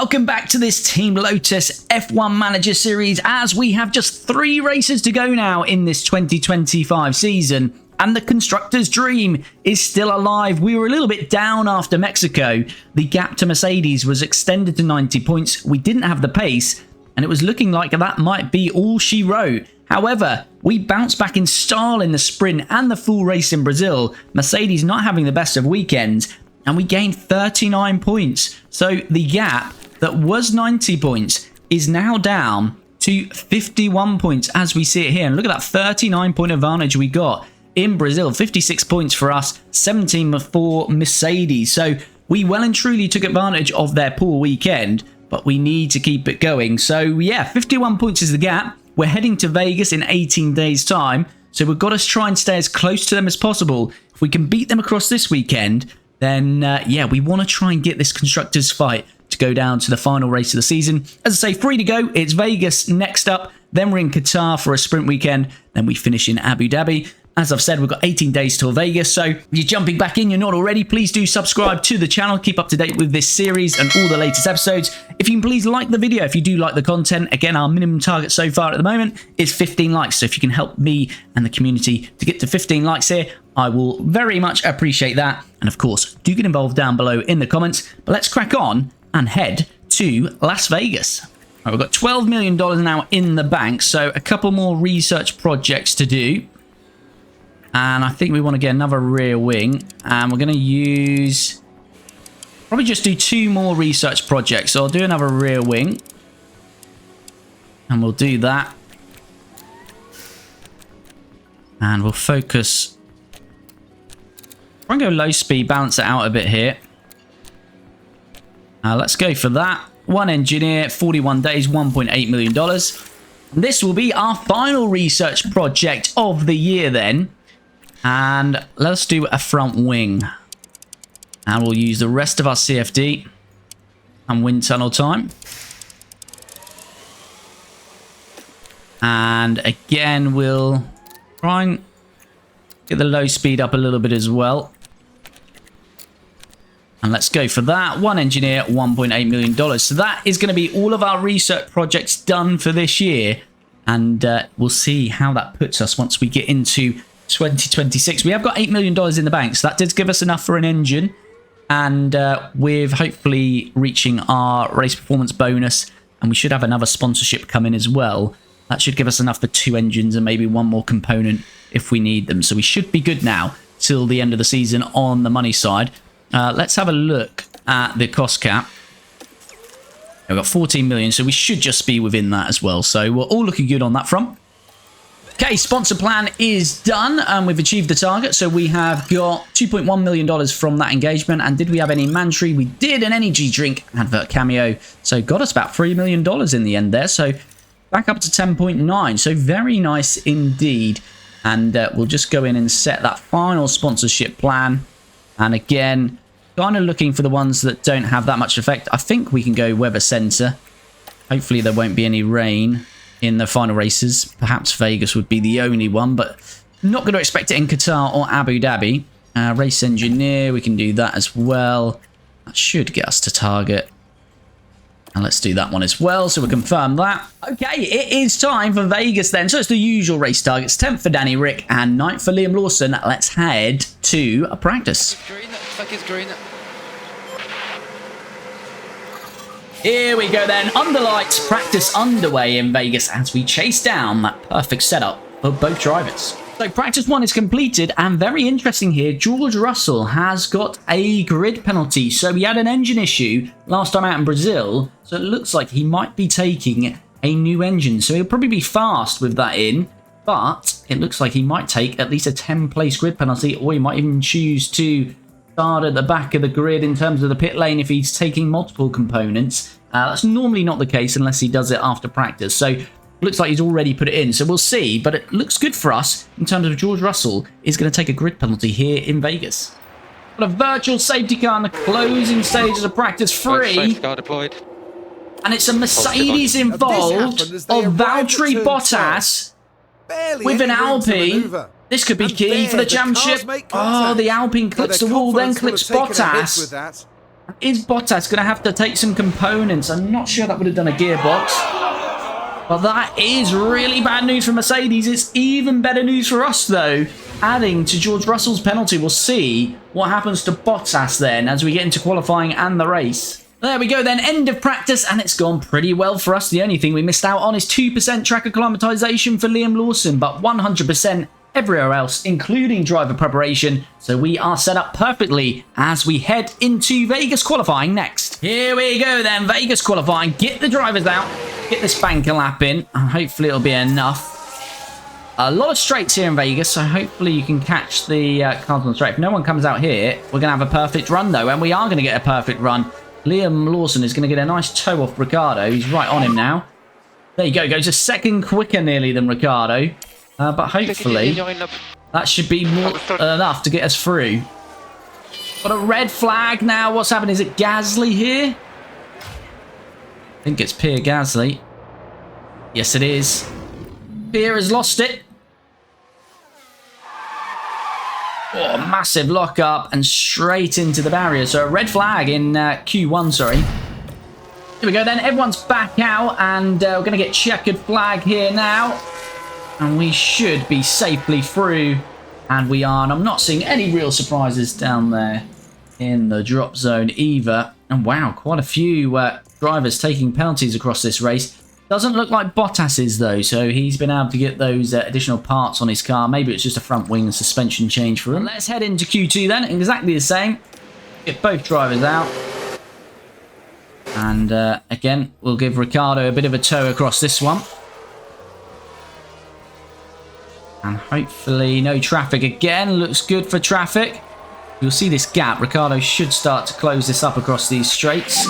welcome back to this Team Lotus F1 Manager Series as we have just 3 races to go now in this 2025 season. And the Constructors' dream is still alive. We were a little bit down after Mexico. The gap to Mercedes was extended to 90 points. We didn't have the pace, and it was looking like that might be all she wrote. However, we bounced back in style in the sprint and the full race in Brazil. Mercedes not having the best of weekends, and we gained 39 points. So the gap that was 90 points is now down to 51 points as we see it here. And look at that 39-point advantage we got in Brazil. 56 points for us, 17 for Mercedes. So we well and truly took advantage of their poor weekend, but we need to keep it going. So yeah, 51 points is the gap. We're heading to Vegas in 18 days' time. So we've got to try and stay as close to them as possible. If we can beat them across this weekend, then yeah, we want to try and get this Constructors fight to go down to the final race of the season. As I say, 3 to go. It's Vegas next up. Then we're in Qatar for a sprint weekend. Then we finish in Abu Dhabi. As I've said, we've got 18 days till Vegas, so if you're jumping back in, you're not already, please do subscribe to the channel. Keep up to date with this series and all the latest episodes. If you can please like the video, if you do like the content. Again, our minimum target so far at the moment is 15 likes, so if you can help me and the community to get to 15 likes here, I will very much appreciate that. And of course, do get involved down below in the comments. But let's crack on and head to Las Vegas. All right, we've got $12 million now in the bank, so a couple more research projects to do. And I think we want to get another rear wing. And we're going to use... probably just do 2 more research projects. So I'll do another rear wing. And we'll do that. And we'll focus... I'm going to go low speed, balance it out a bit here. Let's go for that. 1 engineer, 41 days, $1.8 million. And this will be our final research project of the year then. And let's do a front wing. And we'll use the rest of our CFD and wind tunnel time. And again, we'll try and get the low speed up a little bit as well. And let's go for that. 1 engineer, $1.8 million. So that is going to be all of our research projects done for this year. And we'll see how that puts us once we get into 2026. We have got $8 million in the bank, so that did give us enough for an engine. And with hopefully reaching our race performance bonus, and we should have another sponsorship come in as well. That should give us enough for 2 engines and maybe 1 more component if we need them. So we should be good now till the end of the season on the money side. Let's have a look at the cost cap. We've got 14 million, so we should just be within that as well. So we're all looking good on that front. Okay, sponsor plan is done and we've achieved the target. So we have got $2.1 million from that engagement. And did we have any mandatory? We did an energy drink advert cameo. So got us about $3 million in the end there. So back up to 10.9. So very nice indeed. And we'll just go in and set that final sponsorship plan. And again, kind of looking for the ones that don't have that much effect. I think we can go weather center. Hopefully there won't be any rain in the final races. Perhaps Vegas would be the only one, but not going to expect it in Qatar or Abu Dhabi. Race engineer, we can do that as well. That should get us to target. And let's do that one as well, so we'll confirm that. Okay, it is time for Vegas then. So it's the usual race targets. 10th for Danny Rick and 9th for Liam Lawson. Let's head to a practice. Green, fuck is green. Here we go then, under lights, practice underway in Vegas as we chase down that perfect setup for both drivers. So practice 1 is completed, and very interesting here, George Russell has got a grid penalty. So he had an engine issue last time out in Brazil, so it looks like he might be taking a new engine. So he'll probably be fast with that in, but it looks like he might take at least a 10-place grid penalty, or he might even choose to start at the back of the grid in terms of the pit lane if he's taking multiple components. That's normally not the case unless he does it after practice. So looks like he's already put it in. So we'll see. But it looks good for us in terms of George Russell is going to take a grid penalty here in Vegas. Got a virtual safety car in the closing stages of practice 3. Safety car deployed. And it's a Mercedes involved of Valtteri Bottas with an Alpine. This could be key for the championship. Oh, the Alpine clips the wall, then clips Bottas. Is Bottas going to have to take some components? I'm not sure that would have done a gearbox. But that is really bad news for Mercedes. It's even better news for us, though. Adding to George Russell's penalty, we'll see what happens to Bottas then as we get into qualifying and the race. There we go then, end of practice, and it's gone pretty well for us. The only thing we missed out on is 2% track acclimatization for Liam Lawson, but 100% everywhere else, including driver preparation. So we are set up perfectly as we head into Vegas qualifying next. Here we go then, Vegas qualifying. Get the drivers out, get this banker lap in, and hopefully it'll be enough. A lot of straights here in Vegas, so hopefully you can catch the cars on the straight. If no one comes out here, we're going to have a perfect run though, and we are going to get a perfect run. Liam Lawson is going to get a nice toe off Ricciardo. He's right on him now. There you go, goes a second quicker nearly than Ricciardo. But hopefully that should be more enough to get us through. Got a red flag now. What's happening? Is it Gasly here? I think it's Pierre Gasly. Yes, it is. Pierre has lost it. Oh, massive lock up and straight into the barrier. So a red flag in Q1, sorry. Here we go then. Everyone's back out and we're going to get checkered flag here now. And we should be safely through. And we are. And I'm not seeing any real surprises down there in the drop zone either. And wow, quite a few drivers taking penalties across this race. Doesn't look like Bottas is though, so he's been able to get those additional parts on his car. Maybe it's just a front wing and suspension change for him. Let's head into Q2 then, exactly the same. Get both drivers out. And again, we'll give Ricciardo a bit of a tow across this one. And hopefully no traffic again. Looks good for traffic. You'll see this gap. Ricciardo should start to close this up across these straights.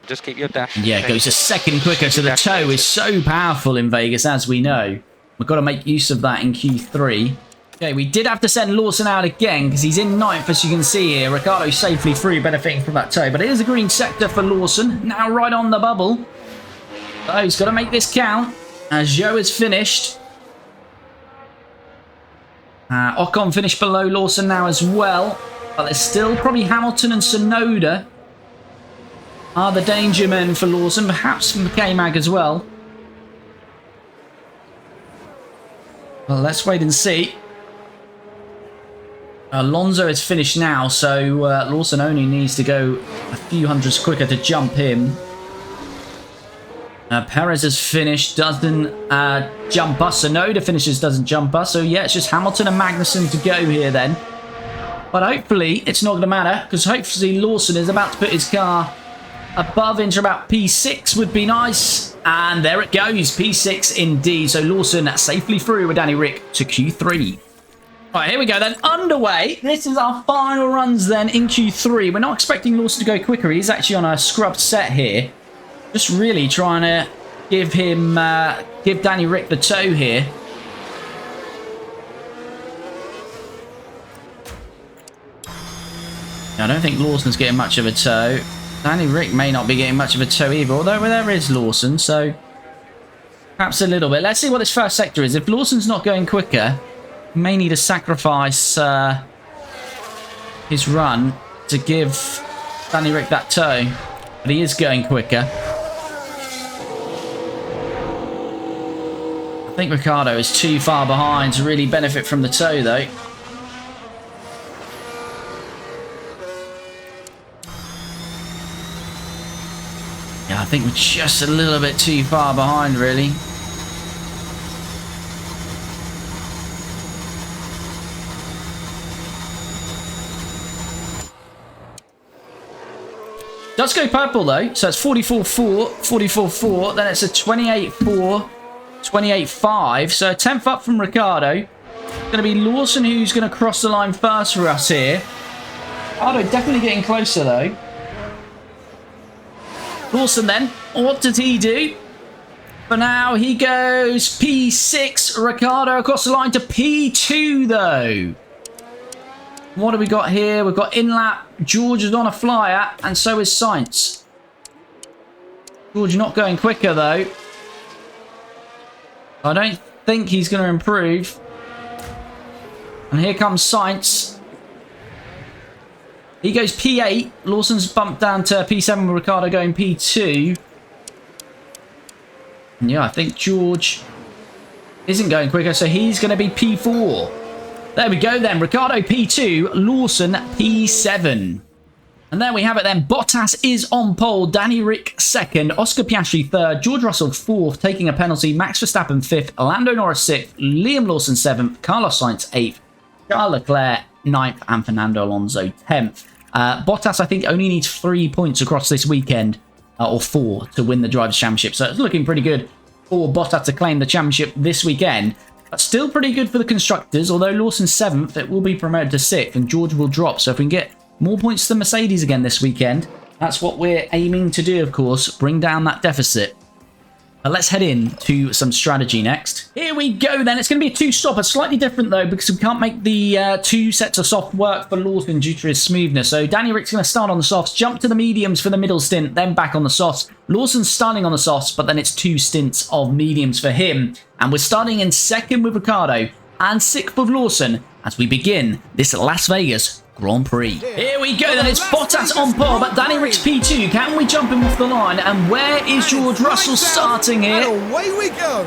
Just keep your dash. Yeah, it goes a second quicker, so the tow is so powerful in Vegas, as we know. We've got to make use of that in Q3. Okay, we did have to send Lawson out again, because he's in ninth, as you can see here. Ricciardo safely through, benefiting from that tow. But it is a green sector for Lawson, now right on the bubble. So he's got to make this count, as Zhou has finished. Ocon finished below Lawson now as well. But there's still probably Hamilton and Tsunoda are the danger men for Lawson, perhaps from K-Mag as well. Well, let's wait and see. Alonso is finished now, so Lawson only needs to go a few hundreds quicker to jump him. Perez has finished, doesn't jump us. Tsunoda finishes, doesn't jump us. So yeah, it's just Hamilton and Magnussen to go here then. But hopefully it's not going to matter, because hopefully Lawson is about to put his car above into about P6 would be nice. And there it goes, P6 indeed. So Lawson safely through with Danny Rick to Q3. Right, here we go then, underway. This is our final runs then in Q3. We're not expecting Lawson to go quicker. He's actually on a scrubbed set here. Just really trying to give him, give Danny Rick the tow here. I don't think Lawson's getting much of a tow. Danny Rick may not be getting much of a tow either, although there is Lawson, so perhaps a little bit. Let's see what this first sector is. If Lawson's not going quicker, he may need to sacrifice his run to give Danny Rick that tow, but he is going quicker. I think Ricciardo is too far behind to really benefit from the tow though. Yeah, I think we're just a little bit too far behind, really. Does go purple, though. So it's 44.4, 44.4. Then it's a 28.4, 28.5. So a 10th up from Ricciardo. Going to be Lawson who's going to cross the line first for us here. Ricciardo definitely getting closer, though. Lawson then, what did he do? For now, he goes P6. Ricciardo across the line to P2, though. What have we got here? We've got in-lap. George is on a flyer, and so is Sainz. George not going quicker, though. I don't think he's going to improve. And here comes Sainz. He goes P8. Lawson's bumped down to P7 with Ricciardo going P2. And yeah, I think George isn't going quicker, so he's going to be P4. There we go then. Ricciardo P2, Lawson P7. And there we have it then. Bottas is on pole. Danny Rick second. Oscar Piastri third. George Russell fourth, taking a penalty. Max Verstappen fifth. Lando Norris sixth. Liam Lawson seventh. Carlos Sainz eighth. Charles Leclerc ninth. And Fernando Alonso 10th. Bottas, I think, only needs 3 points across this weekend, or 4, to win the Drivers' Championship. So it's looking pretty good for Bottas to claim the championship this weekend. But still pretty good for the Constructors. Although Lawson's 7th, it will be promoted to 6th, and George will drop. So if we can get more points than Mercedes again this weekend, that's what we're aiming to do, of course. Bring down that deficit. Let's head in to some strategy next. Here we go then. It's going to be a 2-stopper. Slightly different though, because we can't make the 2 sets of soft work for Lawson due to his smoothness. So Danny Rick's going to start on the softs, jump to the mediums for the middle stint, then back on the softs. Lawson's starting on the softs, but then it's 2 stints of mediums for him. And we're starting in 2nd with Ricciardo and 6th with Lawson as we begin this Las Vegas Grand Prix. Here we go then, it's Bottas on pole, but Danny Rick's P2. Can we jump him off the line? And where is George Russell starting here? And away we go.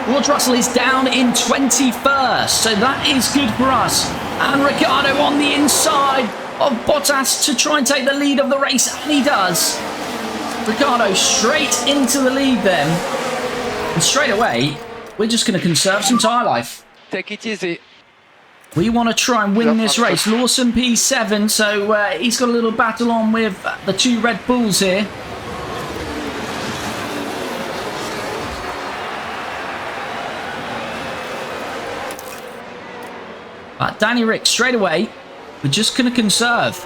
George Russell is down in 21st, so that is good for us. And Ricciardo on the inside of Bottas to try and take the lead of the race, and he does. Ricciardo straight into the lead then. And straight away, we're just going to conserve some tyre life. Take it easy. We want to try and win this race. Lawson P7, so he's got a little battle on with the 2 Red Bulls here. But Danny Rick, straight away, we're just going to conserve.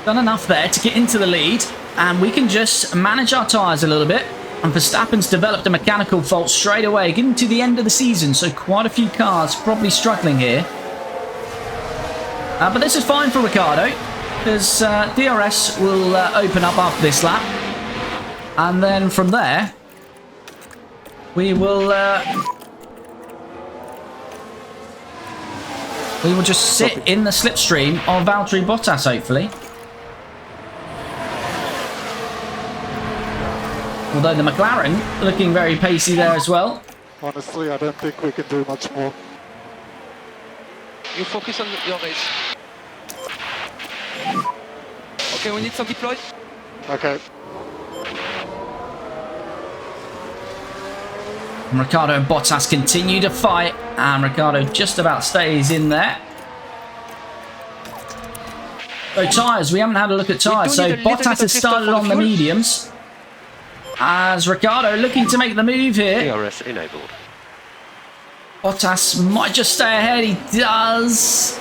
Done enough there to get into the lead, and we can just manage our tyres a little bit. And Verstappen's developed a mechanical fault straight away, getting to the end of the season, so quite a few cars probably struggling here. But this is fine for Ricciardo, because DRS will open up after this lap. And then from there, we will just sit in the slipstream of Valtteri Bottas, hopefully. Although the McLaren looking very pacey there as well. Honestly, I don't think we can do much more. You focus on your race. Okay, we need some deploy. Okay. And Ricciardo and Bottas continue to fight, and Ricciardo just about stays in there. So tyres, we haven't had a look at tyres. So Bottas has started on the mediums. As Ricciardo looking to make the move here. DRS enabled. Bottas might just stay ahead. He does.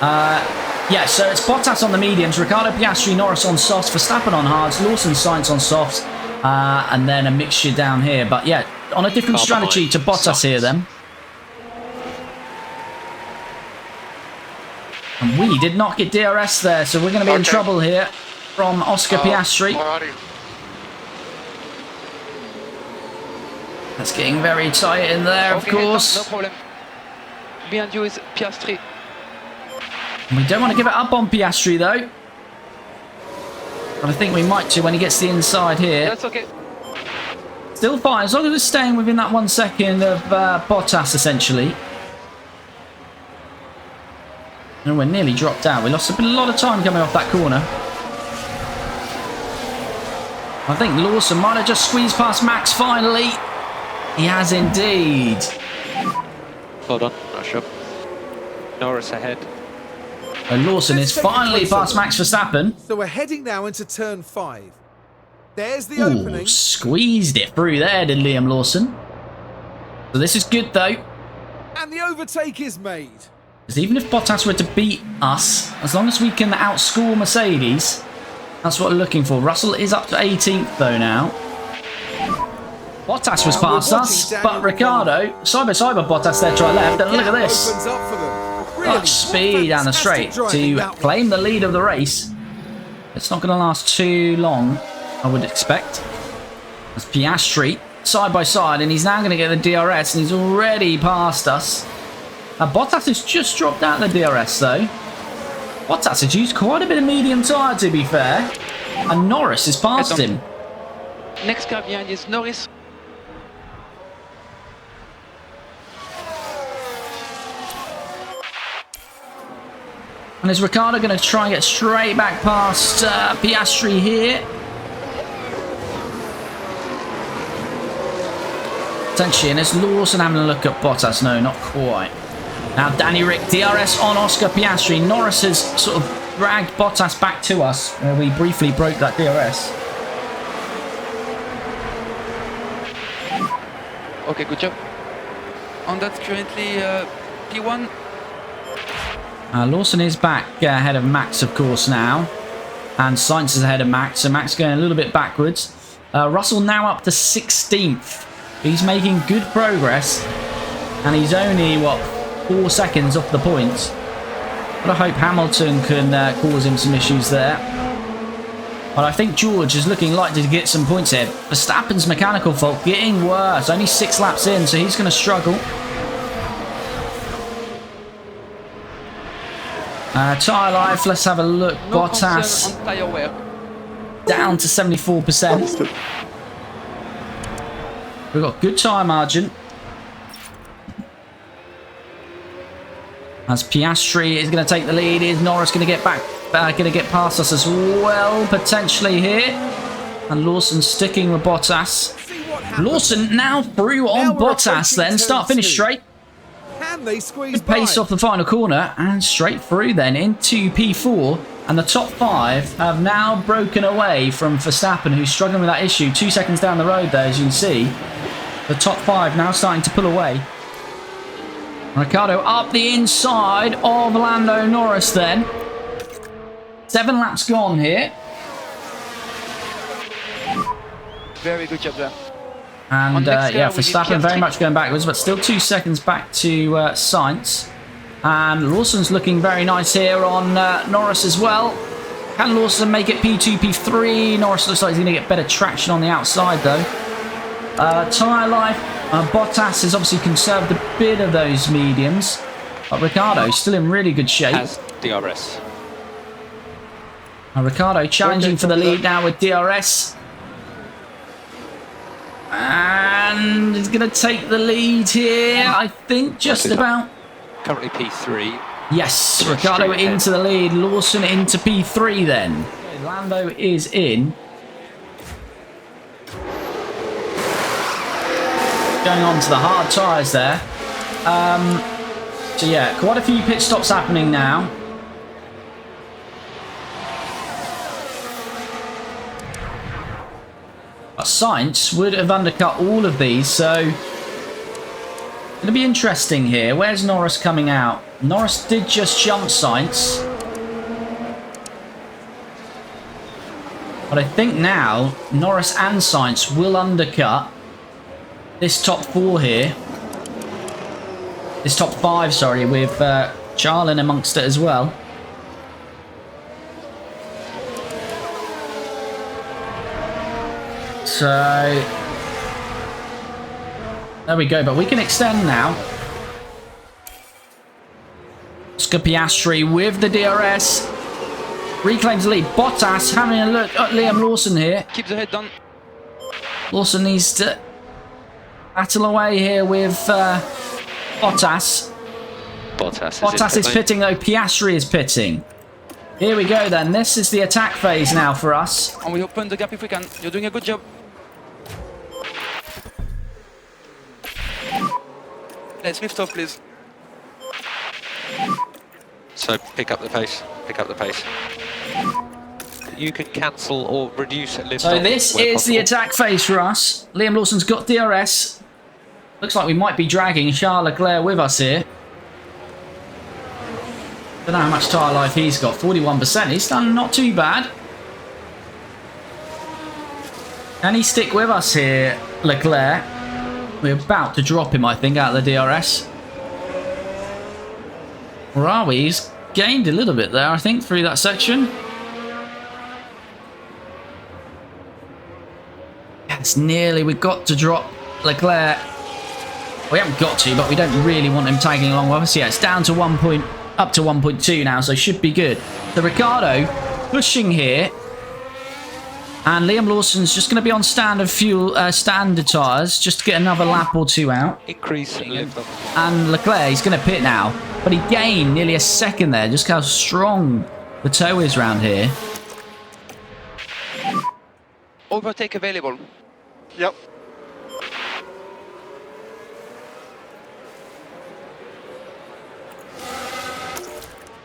Yeah, so it's Bottas on the mediums. Ricciardo, Piastri, Norris on softs. Verstappen on hards. Lawson, Sainz on softs. And then a mixture down here. But yeah, on a different strategy to Bottas here then. And we did not get DRS there, so we're going to be in trouble here from Oscar Piastri. Alrighty. That's getting very tight in there, of course. No problem. Behind you is Piastri. We don't want to give it up on Piastri, though. But I think we might do when he gets to the inside here. That's okay. Still fine, as long as it's staying within that 1 second of Bottas, essentially. And we're nearly dropped out. We lost a lot of time coming off that corner. I think Lawson might have just squeezed past Max finally. He has indeed. Hold on, rush up. Norris ahead. And Lawson is finally past Max Verstappen. So we're heading now into turn 5. There's the opening. Squeezed it through there, did Liam Lawson. So this is good, though. And the overtake is made. Because even if Bottas were to beat us, as long as we can outscore Mercedes, that's what we're looking for. Russell is up to 18th, though, now. Bottas was past us, but Ricciardo, side by side with Bottas there to our left, and look at this. Much speed down the straight to claim the lead of the race. It's not going to last too long, I would expect. As Piastri, side by side, and he's now going to get the DRS, and he's already passed us. Bottas has just dropped out the DRS though. Bottas has used quite a bit of medium tyre to be fair. And Norris is past him. Next car behind is Norris. And is Ricciardo going to try and get straight back past Piastri here? Potentially, and is Lawson having a look at Bottas? No, not quite. Now Danny Rick, DRS on Oscar Piastri. Norris has sort of dragged Bottas back to us, where we briefly broke that DRS. Okay, good job. And that's currently P1. Lawson is back ahead of Max, of course, now. And Sainz is ahead of Max, so Max going a little bit backwards. Russell now up to 16th. He's making good progress. And he's only, what, 4 seconds off the points. But I hope Hamilton can cause him some issues there. But I think George is looking likely to get some points here. Verstappen's mechanical fault getting worse. Only 6 laps in, so he's going to struggle. Tyre life, let's have a look. No Bottas on tire wear. down to 74%. We've got good tyre margin. As Piastri is going to take the lead, is Norris going to get back, going to get past us as well, potentially here. And Lawson sticking with Bottas. Lawson now through on Bottas then, start finish straight. Can they squeeze Good pace by? off the final corner and straight through then into P4. And the top 5 have now broken away from Verstappen, who's struggling with that issue. 2 seconds down the road there, as you can see. The top 5 now starting to pull away. Ricciardo up the inside of Lando Norris then. 7 laps gone here. Very good job there. And yeah, we need Verstappen very Piastri. much going backwards, but still 2 seconds back to Sainz. And Lawson's looking very nice here on Norris as well. Can Lawson make it P2, P3? Norris looks like he's going to get better traction on the outside though. Tyre life. Bottas has obviously conserved a bit of those mediums. But Ricciardo's still in really good shape. Has DRS. Ricciardo challenging for the lead now with DRS. And he's going to take the lead here, I think, just about. Currently P3. Yes, Ricciardo into the lead. Lawson into P3 then. Lando is in. Going on to the hard tyres there. So yeah, quite a few pit stops happening now. But Sainz would have undercut all of these, so it'll be interesting here. Where's Norris coming out? Norris did just jump Sainz. But I think now Norris and Sainz will undercut this top 4 here. This top 5, sorry, with Charles amongst it as well. So there we go, but we can extend now. Oscar Piastri with the DRS. Reclaims the lead. Bottas having a look at Liam Lawson here. Keep the head down. Lawson needs to battle away here with Bottas. Bottas is pitting though. Piastri is pitting. Here we go then. This is the attack phase now for us. And we open the gap if we can. You're doing a good job. Let's lift off, please. So pick up the pace. Pick up the pace. You can cancel or reduce at lift. So this is the attack phase for us. Liam Lawson's got DRS. Looks like we might be dragging Charles Leclerc with us here. Don't know how much tyre life he's got. 41%. He's done not too bad. Can he stick with us here, Leclerc? We're about to drop him, I think, out of the DRS. Or are we? He's gained a little bit there, I think, through that section. It's nearly. We've got to drop Leclerc. We haven't got to, but we don't really want him tagging along with us. Yeah, it's down to up to 1.2 now, so should be good. So Ricciardo pushing here. And Liam Lawson's just going to be on standard tyres just to get another lap or two out. Increase lift off. And Leclerc, he's going to pit now. But he gained nearly a second there. Just how strong the toe is round here. Overtake available. Yep.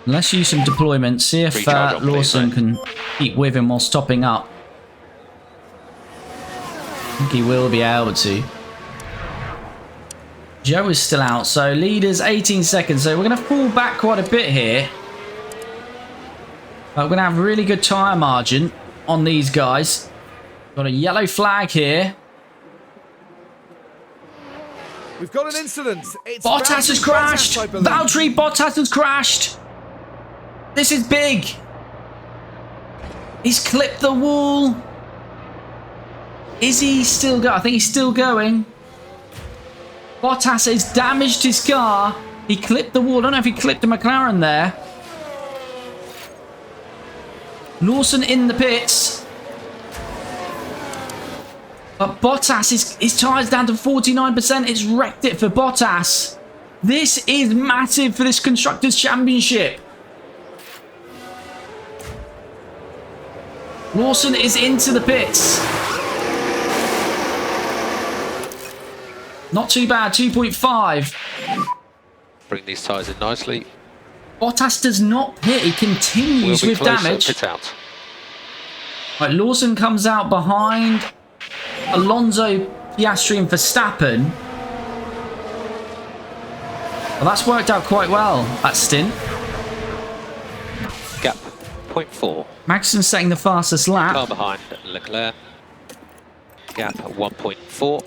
Let's use some deployment. See if Lawson can keep with him while stopping up. I think he will be able to. Joe is still out, so leaders 18 seconds. So we're going to fall back quite a bit here. But we're going to have a really good tyre margin on these guys. Got a yellow flag here. We've got an incident. It's Bottas has crashed. Valtteri Bottas has crashed. This is big. He's clipped the wall. Is he still going? I think he's still going. Bottas has damaged his car. He clipped the wall. I don't know if he clipped a McLaren there. Lawson in the pits. But Bottas, his tyre's down to 49%. It's wrecked it for Bottas. This is massive for this Constructors' Championship. Lawson is into the pits. Not too bad, 2.5. Bring these tyres in nicely. Bottas does not pit, he continues with damage. Pit out. Right, Lawson comes out behind Alonso, Piastri and Verstappen. Well, that's worked out quite well, that stint. Gap 0.4. Maxson's setting the fastest lap. Car behind Leclerc. Gap 1.4.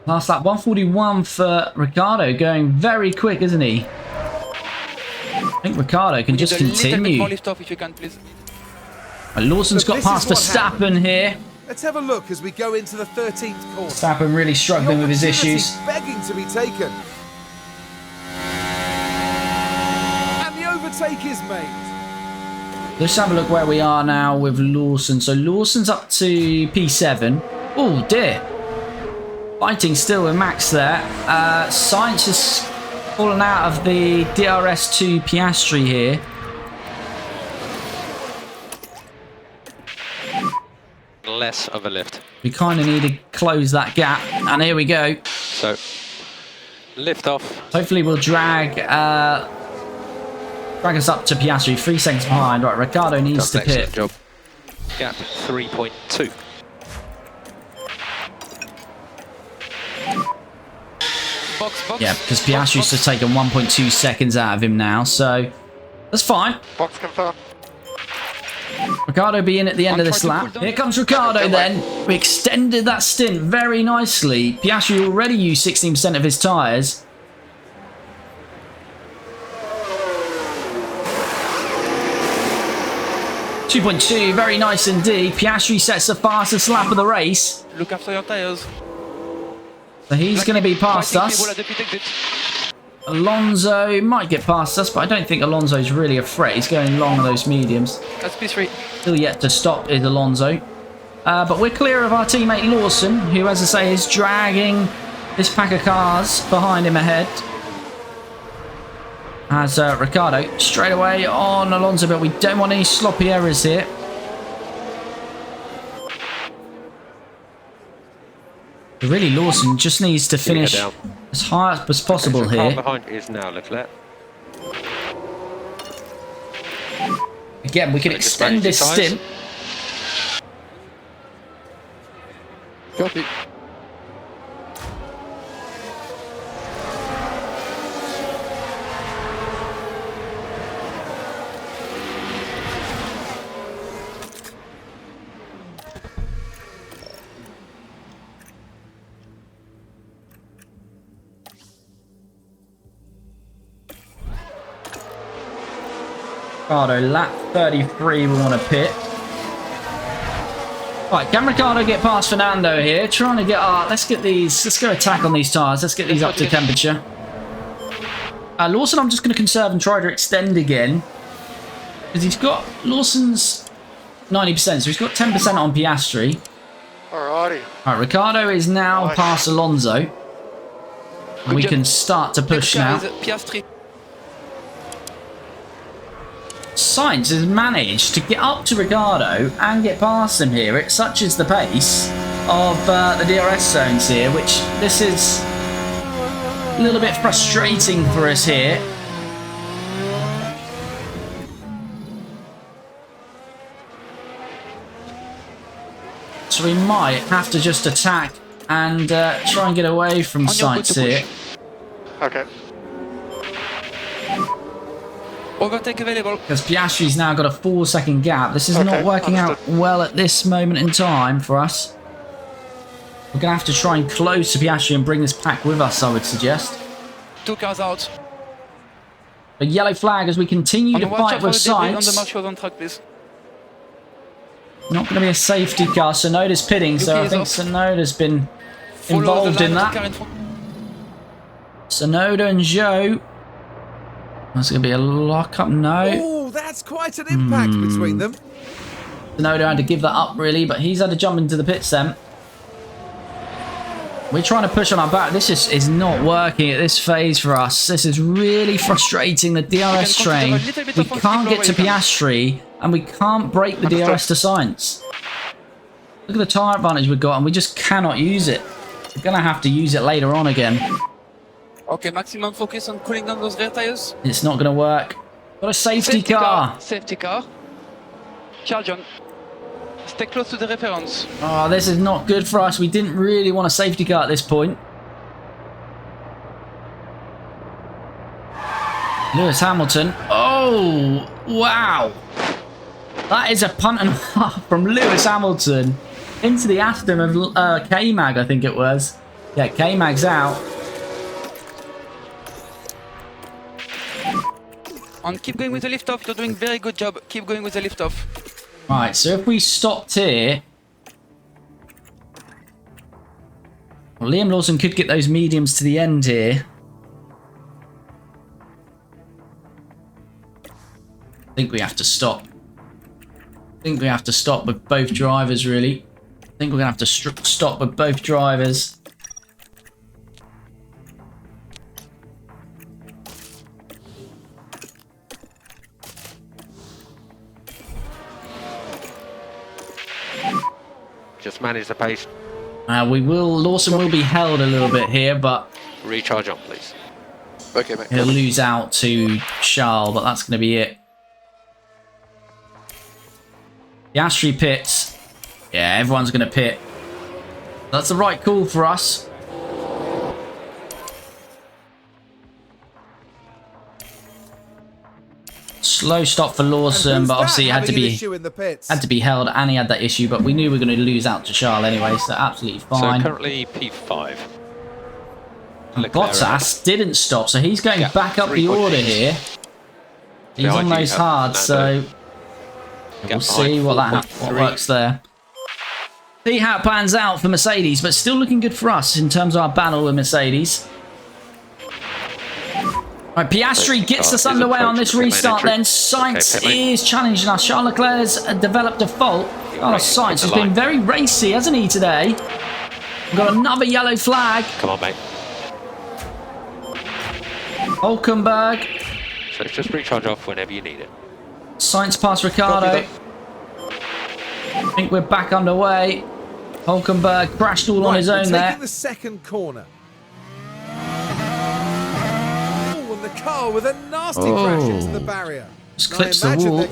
Last lap, 141 for Ricciardo, going very quick, isn't he? I think Ricciardo can just continue. More lift off if you can, please. Lawson's got past Verstappen here. Let's have a look as we go into the 13th corner. Verstappen really struggling with his issues. Begging to be taken. And the overtake is made. Let's have a look where we are now with Lawson. So Lawson's up to P7. Oh dear. Fighting still with Max there. Sainz has fallen out of the DRS2 Piastri here. Less of a lift. We kind of need to close that gap. And here we go. So, lift off. Hopefully we'll drag us up to Piastri. 3 seconds behind. Right, Ricciardo needs to pit. Job. Gap 3.2. Box. Yeah, because Piastri's just taken 1.2 seconds out of him now, so that's fine. Box confirmed. Ricciardo be in at the end of this lap. Here comes Ricciardo then. We extended that stint very nicely. Piastri already used 16% of his tyres. .2, very nice indeed. Piastri sets the fastest lap of the race. Look after your tires. So he's going to be past us. Alonso might get past us, but I don't think Alonso's really a threat. He's going long on those mediums. That's P3. Still yet to stop is Alonso. But we're clear of our teammate Lawson, who, as I say, is dragging this pack of cars behind him ahead. As Ricciardo straight away on Alonso, but we don't want any sloppy errors here. Really, Lawson just needs to finish as high up as possible here. Car behind is now Leclerc. Again, we can extend this stint. Copy. Ricciardo, lap 33, we want to pit. Right, can Ricciardo get past Fernando here? Trying to get let's go attack on these tyres. Let's get these up to temperature. Lawson, I'm just going to conserve and try to extend again. Because he's got, Lawson's 90%, so he's got 10% on Piastri. Alrighty. Right, Ricciardo is now Nice. past Alonso. We can start to push now. Piastri. Sainz has managed to get up to Ricciardo and get past him here. Such is the pace of the DRS zones here, which this is a little bit frustrating for us here. So we might have to just attack and try and get away from Sainz here. Okay. Overtake available. Because Piastri's now got a 4-second gap. This is not working out well at this moment in time for us. We're going to have to try and close to Piastri and bring this pack with us, I would suggest. 2 cars out. A yellow flag as we continue to fight with On the Sainz. marshals on track, please. Not going to be a safety car. Sonoda's pitting, so I think Sonoda's been involved in that. Sonoda and Zhou. That's going to be a lock-up. No. Oh, that's quite an impact between them. Sonoda had to give that up, really, but he's had to jump into the pits then. We're trying to push on our back. This is not working at this phase for us. This is really frustrating the DRS train. We can't get to Piastri, and we can't break the DRS to Sainz. Look at the tyre advantage we've got, and we just cannot use it. We're going to have to use it later on again. Okay, maximum focus on cooling down those rear tires. It's not going to work. Got a safety car. Safety car. Charles John. Stay close to the reference. Oh, this is not good for us. We didn't really want a safety car at this point. Lewis Hamilton. Oh, wow. That is a punt and a half from Lewis Hamilton into the Aston of K-Mag, I think it was. Yeah, K-Mag's out. And keep going with the lift off. You're doing very good job. Keep going with the lift off. Right, so if we stopped here, well, Liam Lawson could get those mediums to the end here. I think we have to stop. I think we have to stop with both drivers, really. I think we're going to have to stop with both drivers. Just manage the pace. Lawson will be held a little bit here, but Recharge on, please. Okay, mate. he'll lose out to Charles, but that's going to be it. Piastri pits. Yeah, everyone's going to pit. That's the right call for us. Slow stop for Lawson, but obviously it had to be held, and he had that issue. But we knew we were going to lose out to Charles anyway, so absolutely fine. So currently P5. Bottas didn't stop, so he's going back up the order here. He's on those hard, so we'll see what works there. See how it plans out for Mercedes, but still looking good for us in terms of our battle with Mercedes. Right, Piastri gets us underway on this restart then. Sainz is challenging us. Charles Leclerc's developed a fault. Carlos Sainz has been very racy, hasn't he, today? We've got another yellow flag. Come on, mate. Hulkenberg. So just recharge off whenever you need it. Sainz past Ricciardo. I think we're back underway. Hulkenberg crashed all on his own there. Taking the second corner. The car with a nasty crash into the barrier. Just clips the wall.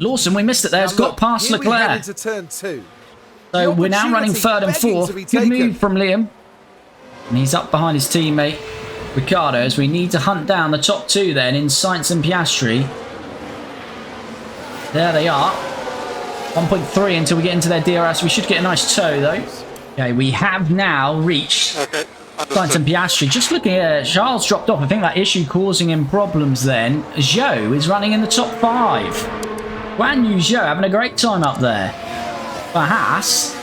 Lawson, we missed it there. Has got past Leclerc. Into turn 2. So we're now running third and fourth. Good move from Liam. And he's up behind his teammate Ricciardo as we need to hunt down the top two then in Sainz and Piastri. There they are. 1.3 until we get into their DRS. We should get a nice tow though. Okay, we have now reached Sainz and Piastri. Just looking at Charles dropped off. I think that issue causing him problems then. Zhou is running in the top 5. Guan Yu Zhou having a great time up there. for Haas.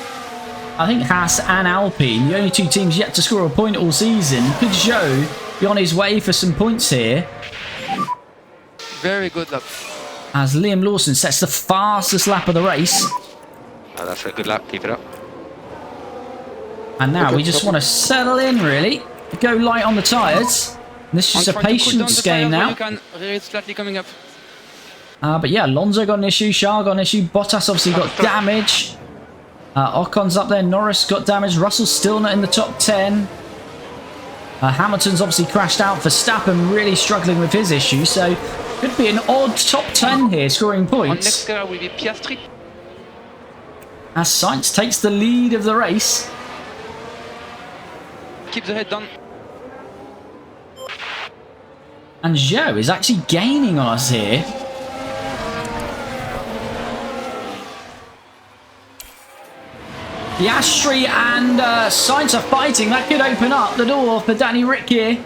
I think Haas and Alpine, the only two teams yet to score a point all season. Could Zhou be on his way for some points here? Very good lap. As Liam Lawson sets the fastest lap of the race. Oh, that's a good lap. Keep it up. And now we just want to settle in, really. Go light on the tyres. This is just a patience game now. You can it's slightly coming up. But yeah, Alonso got an issue, Charles got an issue, Bottas obviously got damage. Ocon's up there, Norris got damage, Russell's still not in the top 10. Hamilton's obviously crashed out, Verstappen really struggling with his issue, so could be an odd top 10 here, scoring points. Next car will be Piastri. As Sainz takes the lead of the race. Keep the head down. And Zhou is actually gaining on us here. Piastri and Sainz are fighting. That could open up the door for Danny Rick here.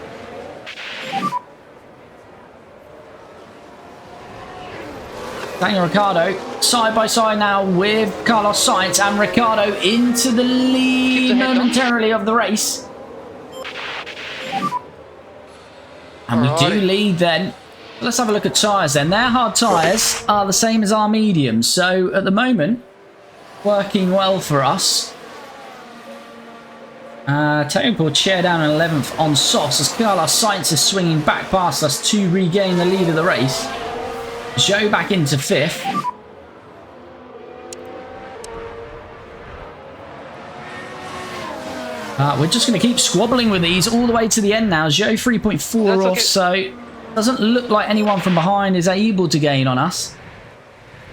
Daniel Ricciardo side by side now with Carlos Sainz, and Ricciardo into the lead momentarily of the race. And we do lead then. Let's have a look at tyres then. Their hard tyres are the same as our mediums. So at the moment, working well for us. Technical chair down in 11th on softs as Carlos Sainz is swinging back past us to regain the lead of the race. Zhou back into 5th. We're just going to keep squabbling with these all the way to the end now. Zhou 3.4 off, so doesn't look like anyone from behind is able to gain on us.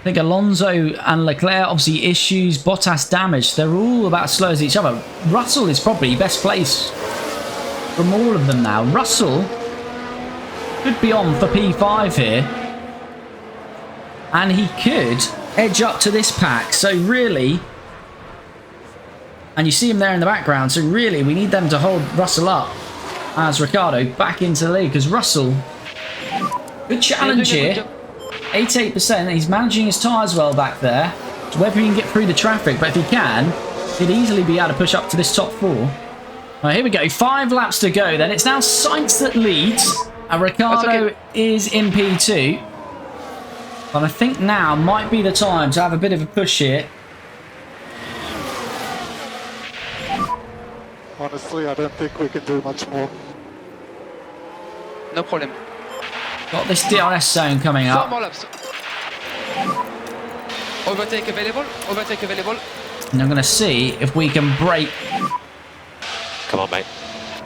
I think Alonso and Leclerc obviously issues, Bottas damage. They're all about as slow as each other. Russell is probably best placed from all of them now. Russell could be on for P5 here. And he could edge up to this pack. So really, and you see him there in the background, so really we need them to hold Russell up as Ricciardo back into the lead, because Russell, good challenge here. 88%, he's managing his tyres well back there. So whether he can get through the traffic, but if he can, he'd easily be able to push up to this top 4. Right, here we go, 5 laps to go then. It's now Sainz that leads, and Ricciardo is in P2. But I think now might be the time to have a bit of a push here. Honestly, I don't think we can do much more. No problem. Got this DRS zone coming 4 up. more laps. Overtake available. Overtake available. And I'm going to see if we can break Come on, mate.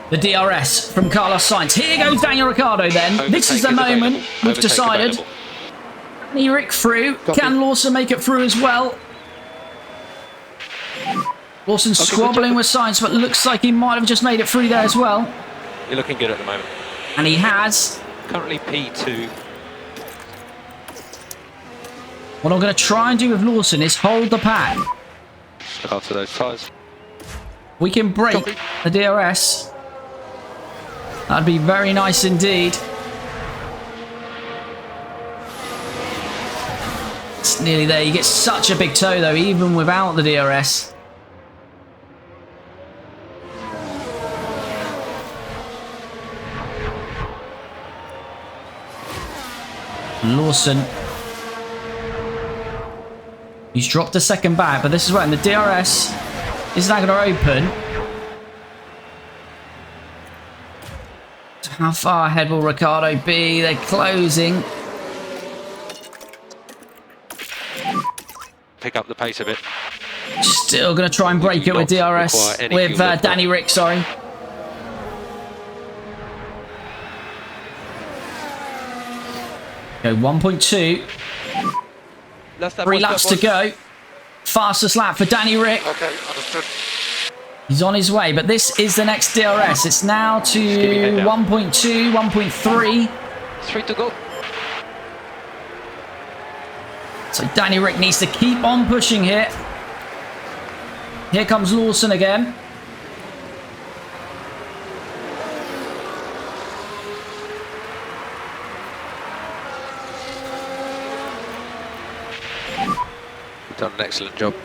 the DRS from Carlos Sainz. Here goes Daniel Ricciardo then. This is the moment we've decided. Danny Rick through. Can Lawson make it through as well? Lawson squabbling with Sainz, but looks like he might have just made it through there as well. You're looking good at the moment. And he has. Currently P2. What I'm going to try and do with Lawson is hold the pack. Look after those tyres. We can break the DRS. That'd be very nice indeed. It's nearly there. You get such a big toe though, even without the DRS. Lawson. He's dropped a second back, but this is when the DRS is now going to open. How far ahead will Ricciardo be? They're closing. Pick up the pace a bit. Still going to try and break it with DRS. With Danny Rick, sorry. Go 1.2. 3 laps to go. Fastest lap for Danny Rick. Okay, understood. He's on his way, but this is the next DRS. It's now to 1.2, 1.3. 3 to go. So Danny Rick needs to keep on pushing here. Here comes Lawson again. Done an excellent job.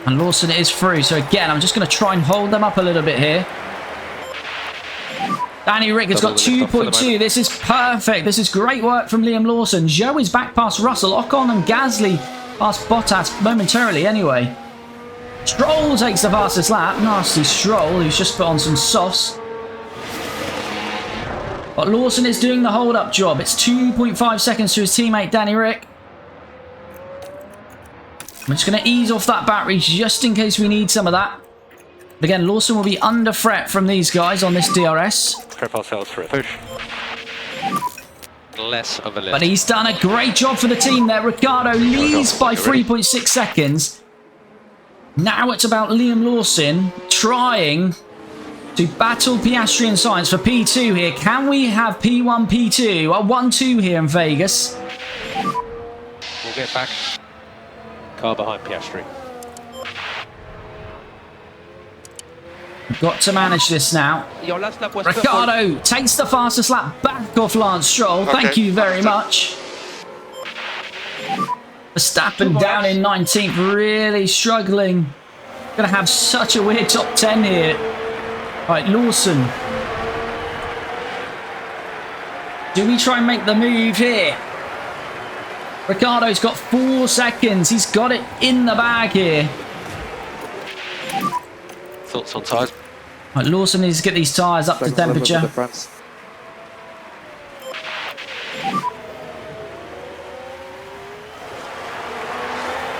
And Lawson is through. So again, I'm just going to try and hold them up a little bit here. Danny Rick has got 2.2. This is perfect. This is great work from Liam Lawson. Zhou is back past Russell. Ocon and Gasly past Bottas momentarily anyway. Stroll takes the fastest lap. Nasty Stroll, who's just put on some softs. But Lawson is doing the hold-up job. It's 2.5 seconds to his teammate Danny Rick. I'm just going to ease off that battery just in case we need some of that. But again, Lawson will be under threat from these guys on this DRS. Prep ourselves for a push. Less of a lift. But he's done a great job for the team there. Ricciardo leads by 3.6 seconds. Now it's about Liam Lawson trying to battle Piastri and Sainz for P2 here. Can we have P1, P2? 1-2 here in Vegas. We'll get back. Car behind Piastri. We've got to manage this now. Your last lap was Ricciardo takes the fastest lap back off Lance Stroll. Okay, Thank you very understood. much. Verstappen down in 19th, really struggling. Gonna have such a weird top 10 here. Right, Lawson. Do we try and make the move here? Ricciardo's got 4 seconds. He's got it in the bag here. Thoughts on tyres? Right, Lawson needs to get these tyres up to temperature.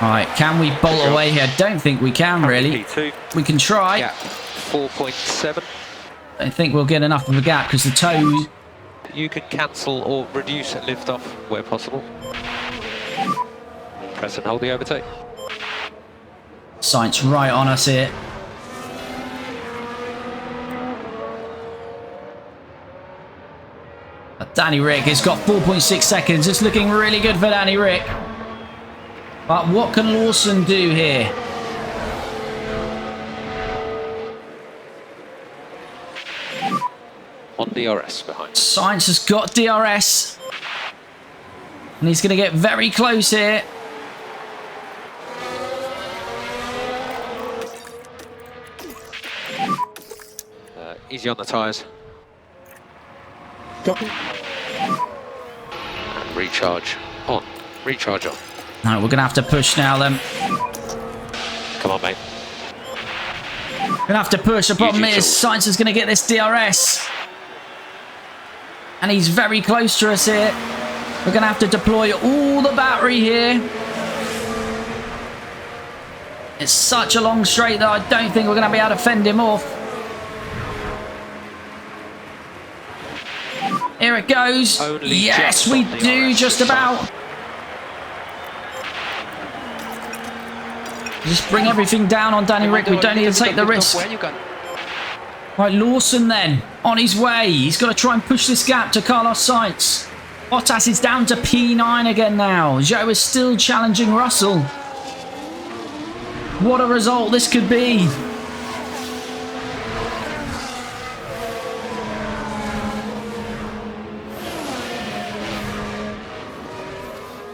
Right, can we bolt away here? Don't think we can really. P2. We can try. Yeah, 4.7. I think we'll get enough of a gap because the toes. You can cancel or reduce lift off where possible. Press and hold the overtake. Sainz right on us here. Danny Rick has got 4.6 seconds. It's looking really good for Danny Rick. But what can Lawson do here? On DRS behind. Sainz has got DRS. And he's going to get very close here. Easy on the tyres. Copy. And recharge on. Recharge on. No, we're going to have to push now then. Come on, mate. Going to have to push. The problem is Sainz is going to get this DRS. And he's very close to us here. We're going to have to deploy all the battery here. It's such a long straight that I don't think we're going to be able to fend him off. Here it goes. Only yes, just we on do DRS just this time. about. Just bring everything down on Danny Rick. We don't need to take the risk. Right, Lawson then, on his way. He's got to try and push this gap to Carlos Sainz. Bottas is down to P9 again now. Zhou is still challenging Russell. What a result this could be.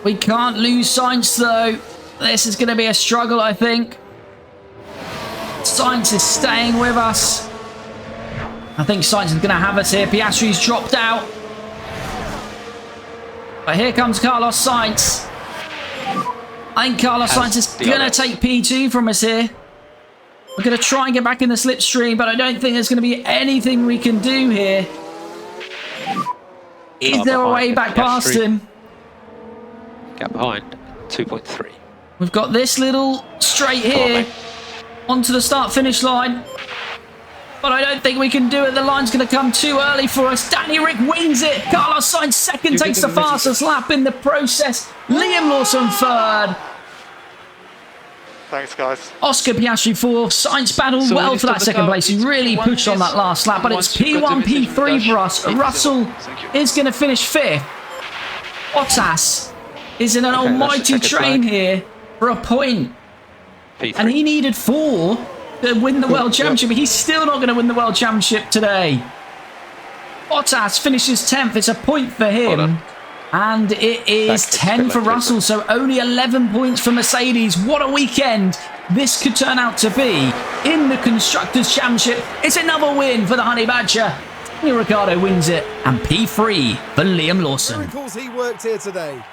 We can't lose Sainz though. This is going to be a struggle, I think. Sainz is staying with us. I think Sainz is going to have us here. Piastri's dropped out. But here comes Carlos Sainz. I think Carlos Sainz is going to take P2 from us here. We're going to try and get back in the slipstream, but I don't think there's going to be anything we can do here. Is there a way back past him? Gap behind, 2.3. We've got this little straight here onto the start-finish line. But I don't think we can do it. The line's going to come too early for us. Danny Rick wins it. Carlos Sainz second, takes the fastest lap in the process. Liam Lawson third. Thanks, guys. Oscar Piastri fourth. Sainz battled well for that second place. He really pushed on that last lap. But it's P1, P3 for us. Russell is going to finish fifth. Bottas is in an almighty train here for a point. P3. And he needed 4 to win the World Championship. But he's still not going to win the World Championship today. Bottas finishes 10th. It's a point for him. And it is 10 for Russell. So only 11 points for Mercedes. What a weekend. this could turn out to be in the Constructors' Championship. It's another win for the Honey Badger. Ricciardo wins it, and P3 for Liam Lawson. Miracles he worked here today.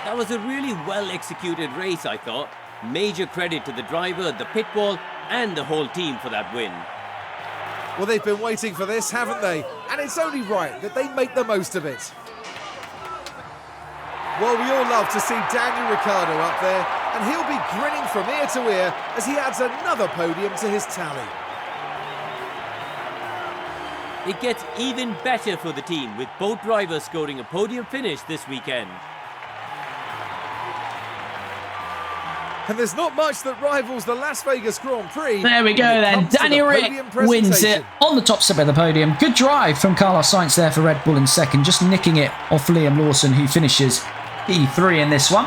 That was a really well executed race, I thought. Major credit to the driver, the pit wall, and the whole team for that win. Well, they've been waiting for this, haven't they? And it's only right that they make the most of it. Well, we all love to see Daniel Ricciardo up there, and he'll be grinning from ear to ear as he adds another podium to his tally. It gets even better for the team, with both drivers scoring a podium finish this weekend. And there's not much that rivals the Las Vegas Grand Prix. There we go then. Danny Rick wins it on the top step of the podium. Good drive from Carlos Sainz there for Red Bull in second, just nicking it off Liam Lawson, who finishes P3 in this one.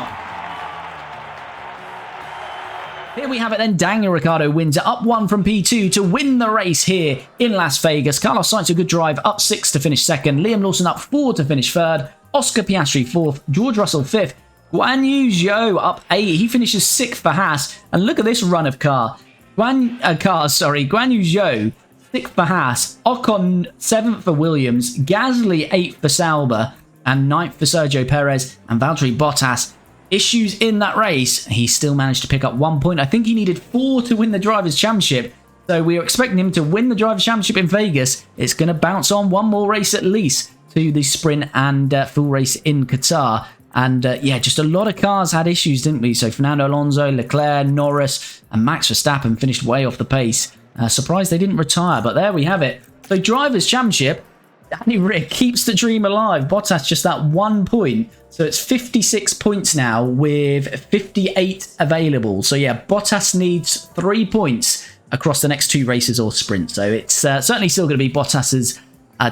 Here we have it then. Daniel Ricciardo wins it, up 1 from P2 to win the race here in Las Vegas. Carlos Sainz, a good drive, up 6 to finish second. Liam Lawson up 4 to finish third. Oscar Piastri 4th. George Russell 5th. Guan Yu Zhou up 8. He finishes 6th for Haas. And look at this run of car. Guan Yu Zhou 6th for Haas. Ocon 7th for Williams. Gasly 8th for Sauber. And 9th for Sergio Perez. And Valtteri Bottas. Issues in that race. He still managed to pick up 1 point. I think he needed 4 to win the Drivers' Championship. So we are expecting him to win the Drivers' Championship in Vegas. It's going to bounce on one more race at least to the sprint and full race in Qatar. And yeah, just a lot of cars had issues, didn't we? So Fernando Alonso, Leclerc, Norris, and Max Verstappen finished way off the pace. Surprised they didn't retire, but there we have it. So Drivers' Championship, Danny Rick keeps the dream alive. Bottas just that 1 point. So it's 56 points now with 58 available. So yeah, Bottas needs 3 points across the next 2 races or sprints. So it's certainly still going to be Bottas's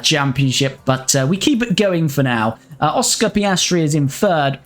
championship, but we keep it going for now. Oscar Piastri is in third.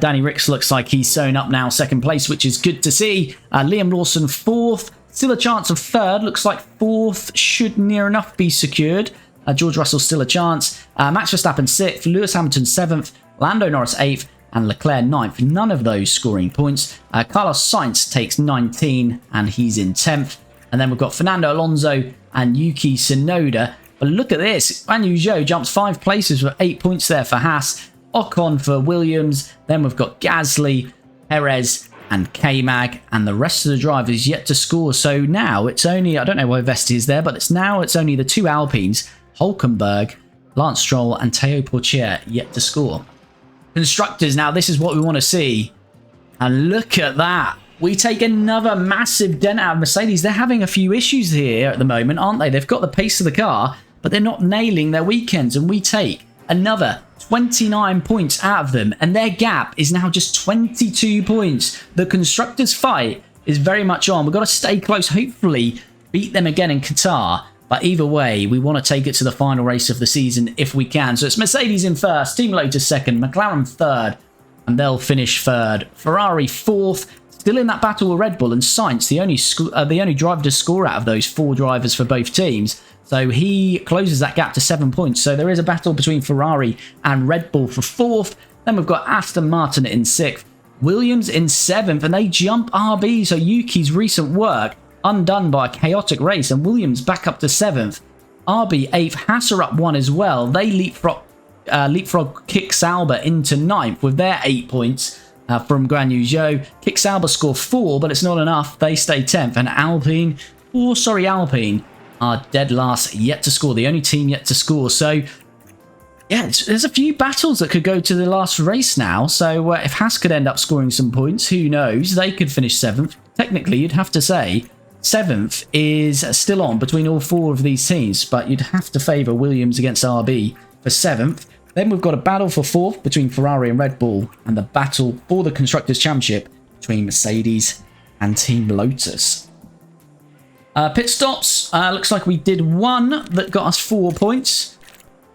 Danny Ricks looks like he's sewn up now, second place, which is good to see. Liam Lawson 4th. Still a chance of third. Looks like 4th should near enough be secured. George Russell still a chance. Max Verstappen 6th. Lewis Hamilton 7th. Lando Norris 8th. And Leclerc 9th. None of those scoring points. Carlos Sainz takes 19 and he's in 10th. And then we've got Fernando Alonso and Yuki Tsunoda. But look at this. Guan Yu Zhou jumps 5 places with 8 points there for Haas. Ocon for Williams. Then we've got Gasly, Perez, and K-Mag. And the rest of the drivers yet to score. So now it's only, I don't know why Vesti is there, but it's only the 2 Alpines, Hulkenberg, Lance Stroll, and Teo Pourchaire yet to score. Constructors, now this is what we want to see. And look at that. We take another massive dent out of Mercedes. They're having a few issues here at the moment, aren't they? They've got the pace of the car, but they're not nailing their weekends. And we take another 29 points out of them. And their gap is now just 22 points. The Constructors' fight is very much on. We've got to stay close, hopefully beat them again in Qatar. But either way, we want to take it to the final race of the season if we can. So it's Mercedes in first, Team Lotus second, McLaren third, and they'll finish third. Ferrari 4th. Still in that battle with Red Bull, and Sainz, the only driver to score out of those 4 drivers for both teams. So he closes that gap to 7 points. So there is a battle between Ferrari and Red Bull for 4th. Then we've got Aston Martin in 6th. Williams in 7th, and they jump RB. So Yuki's recent work undone by a chaotic race, and Williams back up to 7th. RB 8th, Haas are up 1 as well. They leapfrog Kick Sauber into 9th with their 8 points. From Guan Yu Zhou. Kick Sauber score 4, but it's not enough. They stay 10th. And Alpine are dead last, yet to score. The only team yet to score. So, yeah, there's a few battles that could go to the last race now. So, if Haas could end up scoring some points, who knows? They could finish 7th. Technically, you'd have to say 7th is still on between all 4 of these teams, but you'd have to favour Williams against RB for 7th. Then we've got a battle for 4th between Ferrari and Red Bull, and the battle for the Constructors' Championship between Mercedes and Team Lotus. Pit stops. Looks like we did 1 that got us 4 points.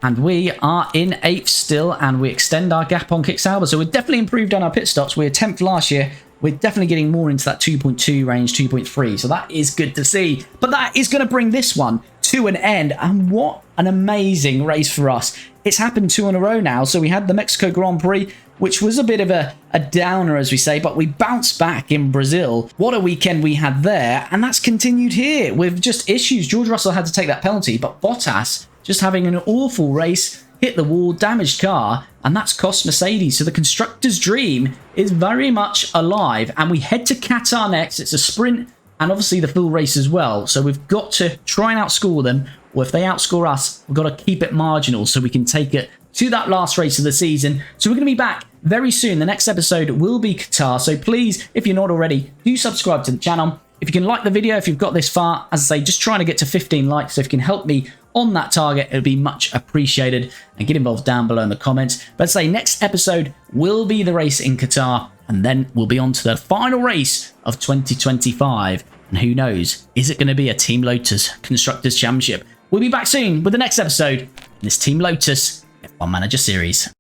And we are in 8th still, and we extend our gap on Kick Sauber. So we've definitely improved on our pit stops. We were 10th last year. We're definitely getting more into that 2.2 range, 2.3. So that is good to see. But that is going to bring this one to an end. And what an amazing race for us. It's happened 2 in a row now. So we had the Mexico Grand Prix, which was a bit of a downer, as we say, but we bounced back in Brazil. What a weekend we had there, and that's continued here with just issues. George Russell had to take that penalty, but Bottas just having an awful race, hit the wall, damaged car, and that's cost Mercedes. So the Constructors' dream is very much alive, and we head to Qatar next. It's a sprint and obviously the full race as well. So we've got to try and outscore them, or if they outscore us, we've got to keep it marginal so we can take it to that last race of the season. So we're going to be back very soon. The next episode will be Qatar. So please, if you're not already, do subscribe to the channel. If you can like the video, if you've got this far, as I say, just trying to get to 15 likes. So if you can help me on that target, it would be much appreciated, and get involved down below in the comments. But say next episode will be the race in Qatar, and then we'll be on to the final race of 2025. And who knows, is it going to be a Team Lotus Constructors Championship? We'll be back soon with the next episode in this Team Lotus F1 Manager series.